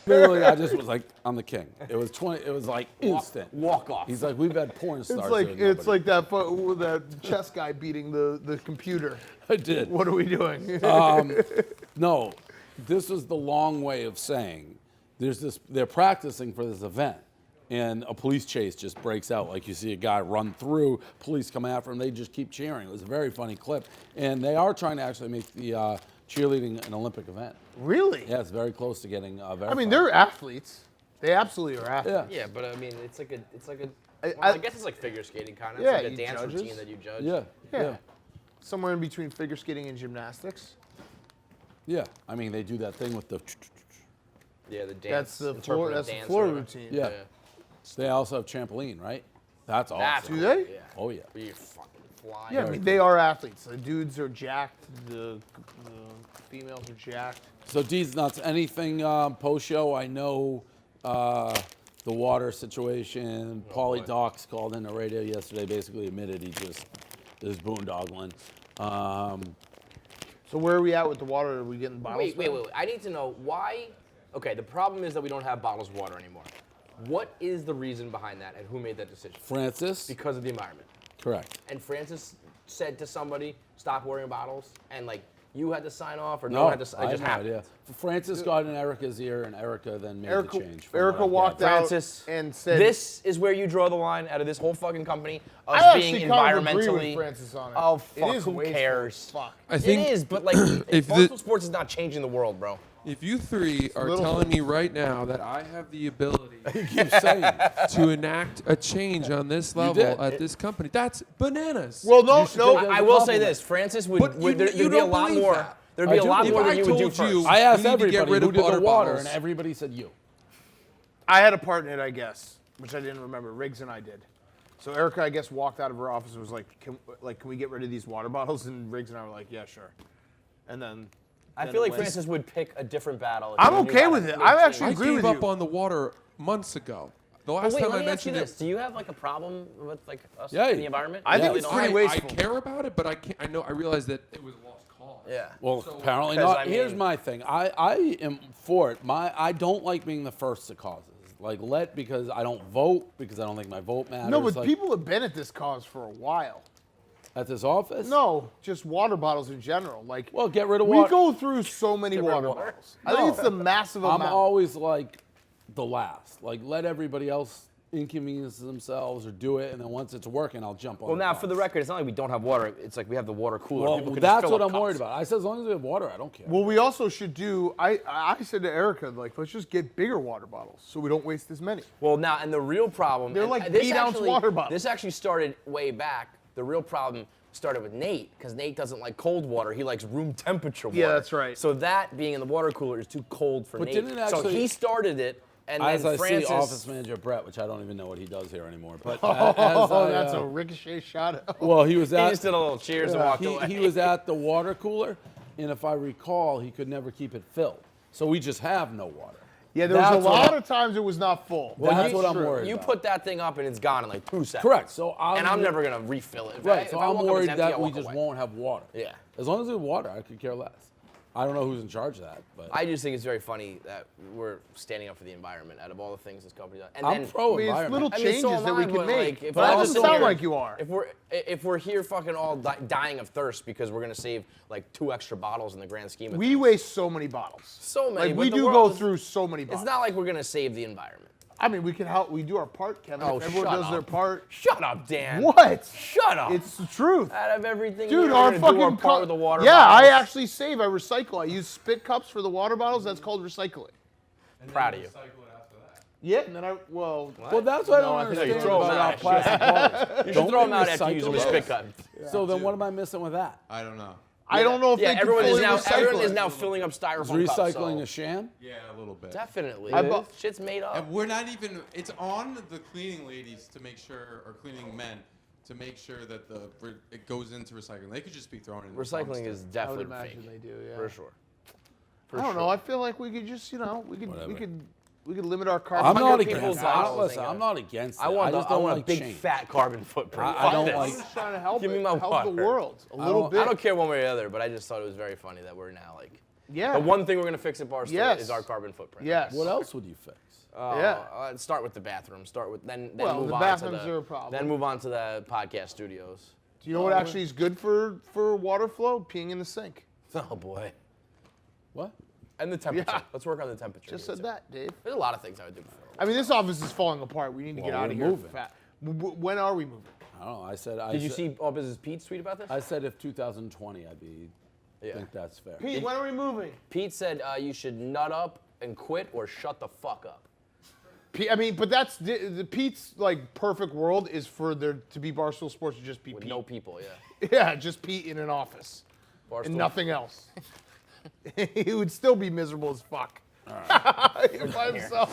Speaker 1: Literally, I just was like, I'm the king. It was 20. It was like instant.
Speaker 3: Walk off.
Speaker 1: He's like, we've had porn stars.
Speaker 2: It's like that chess guy beating the computer.
Speaker 1: I did.
Speaker 2: What are we doing?
Speaker 1: No, this was the long way of saying they're practicing for this event, and a police chase just breaks out. Like you see a guy run through, police come after him, they just keep cheering. It was a very funny clip. And they are trying to actually make the cheerleading an Olympic event.
Speaker 2: Really?
Speaker 1: Yeah, it's very close to getting verified.
Speaker 2: I mean, they're athletes. They absolutely are athletes.
Speaker 3: Yeah, but I mean, it's like a.
Speaker 2: I-
Speaker 3: I guess it's like figure skating kind of.
Speaker 2: Yeah,
Speaker 3: It's like a
Speaker 2: you
Speaker 3: dance
Speaker 2: judges.
Speaker 3: routine that you judge.
Speaker 1: Yeah.
Speaker 2: Somewhere in between figure skating and gymnastics.
Speaker 1: Yeah. I mean, they do that thing with the.
Speaker 3: Yeah, the dance.
Speaker 2: That's the
Speaker 3: interpretive
Speaker 2: floor. That's the
Speaker 3: dance
Speaker 2: floor
Speaker 3: or whatever.
Speaker 2: routine.
Speaker 1: Yeah. They also have trampoline, right? That's awesome.
Speaker 2: Do they?
Speaker 3: Yeah.
Speaker 1: Oh yeah.
Speaker 3: Where you fucking fly.
Speaker 2: Yeah, I mean, they are athletes. The dudes are jacked. The females are jacked.
Speaker 1: So D's nuts. Anything post show? I know the water situation. Paulie Docs called in the radio yesterday. Basically admitted he just is boondoggling.
Speaker 2: So where are we at with the water? Are we getting bottles?
Speaker 3: Wait. I need to know why. Okay, the problem is that we don't have bottles of water anymore. What is the reason behind that, and who made that decision?
Speaker 1: Francis.
Speaker 3: Because of the environment.
Speaker 1: Correct.
Speaker 3: And Francis said to somebody, "Stop wearing bottles," and like you had to sign off, or no
Speaker 1: No,
Speaker 3: one had to.
Speaker 1: I
Speaker 3: It just
Speaker 1: have no
Speaker 3: happened.
Speaker 1: idea. Francis got in Erica's ear, and Erica then made the change. from
Speaker 2: Erica
Speaker 1: what I
Speaker 2: walked
Speaker 1: gathered.
Speaker 2: out
Speaker 3: Francis,
Speaker 2: and said,
Speaker 3: "This is where you draw the line out of this whole fucking company.
Speaker 2: I
Speaker 3: Us
Speaker 2: actually
Speaker 3: being
Speaker 2: kind of agree
Speaker 3: environmentally."
Speaker 2: with Francis on it.
Speaker 3: Oh
Speaker 2: It
Speaker 3: fuck!
Speaker 2: is
Speaker 3: Who
Speaker 2: wasteful
Speaker 3: cares?
Speaker 2: as fuck.
Speaker 11: I think
Speaker 3: It is, but like,
Speaker 11: if
Speaker 3: Barstool Sports is not changing the world, bro.
Speaker 11: If you three are
Speaker 2: little-
Speaker 11: telling me right now that I have the ability
Speaker 1: Keep saying.
Speaker 11: to enact a change on this level
Speaker 1: did.
Speaker 11: at this company, that's bananas.
Speaker 2: Well, no,
Speaker 1: should
Speaker 2: no.
Speaker 1: take that
Speaker 3: I
Speaker 1: as a
Speaker 3: will say
Speaker 1: compliment.
Speaker 3: this: Francis would.
Speaker 11: But
Speaker 3: would
Speaker 11: you
Speaker 3: there'd be a
Speaker 11: don't
Speaker 3: lot
Speaker 11: believe
Speaker 3: more.
Speaker 11: that.
Speaker 3: There'd be
Speaker 1: I
Speaker 3: a
Speaker 1: do.
Speaker 3: lot
Speaker 11: If
Speaker 3: more
Speaker 11: I
Speaker 3: than you would do
Speaker 11: told you-
Speaker 3: first.
Speaker 1: I asked
Speaker 11: We need to get
Speaker 1: everybody
Speaker 11: rid
Speaker 1: who
Speaker 11: of
Speaker 1: did the
Speaker 11: water
Speaker 1: water,
Speaker 11: bottles.
Speaker 1: and everybody said you.
Speaker 2: I had a part in it, I guess, which I didn't remember. Riggs and I did. So Erica, I guess, walked out of her office and was like, "Can we get rid of these water bottles?" And Riggs and I were like, "Yeah, sure." And then
Speaker 3: I
Speaker 2: then
Speaker 3: feel
Speaker 2: it
Speaker 3: like
Speaker 2: went-
Speaker 3: Francis would pick a different battle. if
Speaker 2: I'm
Speaker 3: he knew
Speaker 2: okay
Speaker 3: how
Speaker 2: with
Speaker 3: to
Speaker 2: it.
Speaker 3: make
Speaker 2: I
Speaker 3: changes.
Speaker 2: actually
Speaker 11: I
Speaker 2: agree
Speaker 11: gave
Speaker 2: with
Speaker 11: up
Speaker 2: you.
Speaker 11: on the water months ago. The
Speaker 3: But
Speaker 11: last
Speaker 3: wait,
Speaker 11: time
Speaker 3: let
Speaker 11: I
Speaker 3: me ask you
Speaker 11: mentioned
Speaker 3: this:
Speaker 11: it,
Speaker 3: Do you have like a problem with like us
Speaker 1: Yeah,
Speaker 3: in the environment?
Speaker 2: I think
Speaker 3: You
Speaker 2: it's
Speaker 3: don't?
Speaker 2: pretty
Speaker 11: I
Speaker 2: wasteful.
Speaker 11: care about it, but I can't. I realized that it was a lost cause.
Speaker 3: Yeah.
Speaker 1: Well, apparently
Speaker 3: because,
Speaker 1: not.
Speaker 3: I
Speaker 1: Here's
Speaker 3: mean-
Speaker 1: my thing. I am for it. I don't like being the first to causes. Because I don't vote, because I don't think my vote matters.
Speaker 2: No, but
Speaker 1: like,
Speaker 2: people have been at this cause for a while.
Speaker 1: at this office.
Speaker 2: No, just water bottles in general. Like,
Speaker 1: Well, get rid of
Speaker 2: we
Speaker 1: water.
Speaker 2: go through so many
Speaker 3: Get rid of
Speaker 2: water
Speaker 3: water.
Speaker 2: bottles. I think it's the massive
Speaker 1: I'm
Speaker 2: amount.
Speaker 1: always like the last. Like let everybody else inconvenience themselves or do it, and then once it's working, I'll jump on.
Speaker 3: Well,
Speaker 1: the
Speaker 3: now for the
Speaker 1: box.
Speaker 3: record, it's not like we don't have water. It's like we have the water cooler.
Speaker 1: Well,
Speaker 3: People can just
Speaker 1: that's
Speaker 3: fill
Speaker 1: what
Speaker 3: up
Speaker 1: I'm worried
Speaker 3: cups.
Speaker 1: about. I said as long as we have water, I don't care.
Speaker 2: Well, we also should do. I said to Erica, like, let's just get bigger water bottles so we don't waste as many.
Speaker 3: Well, now, and the real problem.
Speaker 2: They're
Speaker 3: and
Speaker 2: like
Speaker 3: this
Speaker 2: 8-ounce
Speaker 3: actually-
Speaker 2: water bottles.
Speaker 3: This actually started way back. The real problem started with Nate, because Nate doesn't like cold water. He likes room temperature water.
Speaker 2: Yeah, that's right.
Speaker 3: So that being in the water cooler is too cold for
Speaker 1: But
Speaker 3: Nate.
Speaker 1: didn't it
Speaker 3: So
Speaker 1: actually-
Speaker 3: he started it, and
Speaker 1: as
Speaker 3: then
Speaker 1: I
Speaker 3: Francis.
Speaker 1: see office manager Brett, which I don't even know what he does here anymore. But
Speaker 2: Oh, that's a ricochet shot.
Speaker 1: well, he was
Speaker 3: He
Speaker 1: at
Speaker 3: just did a little cheers and walked away.
Speaker 1: he was at the water cooler, and if I recall, he could never keep it filled. So we just have no water.
Speaker 2: Yeah, there was
Speaker 1: That's
Speaker 2: a
Speaker 1: what
Speaker 2: lot
Speaker 1: I-
Speaker 2: of times it was not full.
Speaker 1: That's what I'm worried
Speaker 3: You
Speaker 1: about.
Speaker 3: put that thing up and it's gone in like 2 seconds.
Speaker 1: Correct. So
Speaker 3: I'm never gonna refill it. If
Speaker 1: Right. So
Speaker 3: if I
Speaker 1: I'm
Speaker 3: walk up, it's
Speaker 1: worried
Speaker 3: empty, I
Speaker 1: that we
Speaker 3: walk
Speaker 1: just
Speaker 3: away.
Speaker 1: won't have water.
Speaker 3: Yeah.
Speaker 1: As long as we have water, I could care less. I don't know who's in charge of that, but
Speaker 3: I just think it's very funny that we're standing up for the environment out of all the things this company does. And
Speaker 1: I'm
Speaker 3: then,
Speaker 1: pro
Speaker 2: I mean, it's
Speaker 1: environment.
Speaker 2: little
Speaker 3: I mean, so
Speaker 2: changes
Speaker 3: am
Speaker 2: that we
Speaker 3: I,
Speaker 2: can
Speaker 3: but,
Speaker 2: make.
Speaker 3: like, if
Speaker 2: but
Speaker 3: we're
Speaker 2: that
Speaker 3: all
Speaker 2: doesn't
Speaker 3: sitting
Speaker 2: sound
Speaker 3: here-
Speaker 2: like you are.
Speaker 3: If we're here fucking all dying of thirst because we're gonna save like 2 extra bottles in the grand scheme of
Speaker 2: We
Speaker 3: things.
Speaker 2: waste so many bottles.
Speaker 3: So many.
Speaker 2: Like
Speaker 3: but
Speaker 2: we
Speaker 3: the
Speaker 2: do
Speaker 3: world
Speaker 2: go
Speaker 3: is-
Speaker 2: through so many bottles.
Speaker 3: It's not like we're gonna save the environment.
Speaker 2: I mean, we can help. We do our part, Kevin.
Speaker 3: Oh,
Speaker 2: if everyone
Speaker 3: shut
Speaker 2: does their
Speaker 3: up.
Speaker 2: part.
Speaker 3: Shut up, Dan.
Speaker 2: What?
Speaker 3: Shut up.
Speaker 2: It's the truth.
Speaker 3: Out of everything,
Speaker 2: Dude,
Speaker 3: we're
Speaker 2: our
Speaker 3: gonna
Speaker 2: fucking
Speaker 3: do our part with the water
Speaker 2: Yeah, I
Speaker 3: bottles.
Speaker 2: actually save. I recycle. I use spit cups for the water bottles. That's called recycling.
Speaker 3: Proud of you.
Speaker 2: Yeah, and then
Speaker 1: well, that's what
Speaker 2: No,
Speaker 1: I
Speaker 2: I
Speaker 1: don't
Speaker 2: think you
Speaker 1: understand
Speaker 3: throw 'em
Speaker 1: about
Speaker 3: out.
Speaker 1: our plastic bottles.
Speaker 3: You
Speaker 1: Don't
Speaker 3: should throw them
Speaker 1: we
Speaker 3: out after you use them
Speaker 1: recycle
Speaker 3: as spit
Speaker 1: those?
Speaker 3: cups.
Speaker 1: So then what am I missing with that?
Speaker 9: I don't know.
Speaker 2: I don't know if
Speaker 3: Yeah,
Speaker 2: they can
Speaker 3: everyone
Speaker 2: fully
Speaker 3: is
Speaker 2: recycle
Speaker 3: now
Speaker 2: it.
Speaker 3: filling up
Speaker 1: Is
Speaker 3: styrofoam cups.
Speaker 1: recycling
Speaker 3: so-
Speaker 1: a sham?
Speaker 9: Yeah, a little bit.
Speaker 3: Definitely.
Speaker 2: I bu-
Speaker 3: Shit's made up.
Speaker 9: And we're not even. It's on the cleaning ladies to make sure, or cleaning men, to make sure that it goes into recycling. They could just be thrown in. the
Speaker 3: Recycling
Speaker 9: dumpster.
Speaker 3: is
Speaker 2: I would
Speaker 3: definitely
Speaker 2: imagine
Speaker 3: fake.
Speaker 2: they do. Yeah.
Speaker 3: For sure.
Speaker 2: I don't know. I feel like we could just, we could limit our carbon.
Speaker 1: I'm not
Speaker 3: people's
Speaker 1: against it.
Speaker 3: bottles
Speaker 1: Listen,
Speaker 3: ain't
Speaker 1: I'm not against it.
Speaker 3: I want
Speaker 1: just
Speaker 3: I
Speaker 1: don't
Speaker 3: want
Speaker 1: like
Speaker 3: a big
Speaker 1: change.
Speaker 3: fat carbon footprint.
Speaker 1: I don't
Speaker 3: Fuck
Speaker 1: like-
Speaker 3: this.
Speaker 2: I'm just trying to help
Speaker 3: Give me
Speaker 2: it,
Speaker 3: my
Speaker 2: help the
Speaker 3: water.
Speaker 2: world a little
Speaker 1: don't-
Speaker 2: bit.
Speaker 3: I don't care one way or the other, but I just thought it was very funny that we're now like
Speaker 2: Yeah.
Speaker 3: the one thing we're gonna fix at Barstool
Speaker 2: Yes.
Speaker 3: is our carbon footprint.
Speaker 2: Yes.
Speaker 1: What else would you fix?
Speaker 2: Yeah.
Speaker 3: Start with the bathroom. Start with then
Speaker 2: Well,
Speaker 3: move
Speaker 2: the
Speaker 3: on
Speaker 2: bathrooms
Speaker 3: to the
Speaker 2: are a problem.
Speaker 3: then move on to the podcast studios.
Speaker 2: Do you know what actually is good for water flow? Peeing in the sink.
Speaker 3: Oh boy.
Speaker 1: What?
Speaker 3: And the temperature.
Speaker 2: Yeah.
Speaker 3: Let's work on the temperature.
Speaker 2: Just
Speaker 3: here,
Speaker 2: said
Speaker 3: too.
Speaker 2: that, Dave.
Speaker 3: There's a lot of things I would do before.
Speaker 2: I mean, this office is falling apart. We need to get
Speaker 1: Well,
Speaker 2: out of
Speaker 1: we're
Speaker 2: here.
Speaker 1: moving.
Speaker 2: When are we moving?
Speaker 1: I don't know. I said.
Speaker 3: Did you see All Business Pete's tweet about this?
Speaker 1: I said if 2020,
Speaker 3: Yeah.
Speaker 1: think that's fair.
Speaker 2: Pete, when are we moving?
Speaker 3: Pete said you should nut up and quit or shut the fuck up.
Speaker 2: I mean, but that's the Pete's like perfect world is for there to be Barstool Sports to just be
Speaker 3: With
Speaker 2: Pete.
Speaker 3: no people, yeah.
Speaker 2: Yeah, just Pete in an office
Speaker 3: Barstool.
Speaker 2: and nothing else. He would still be miserable as fuck. By himself.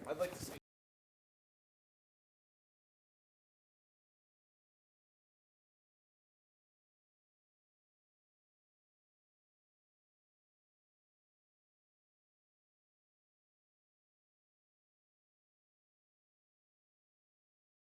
Speaker 9: I'd like to see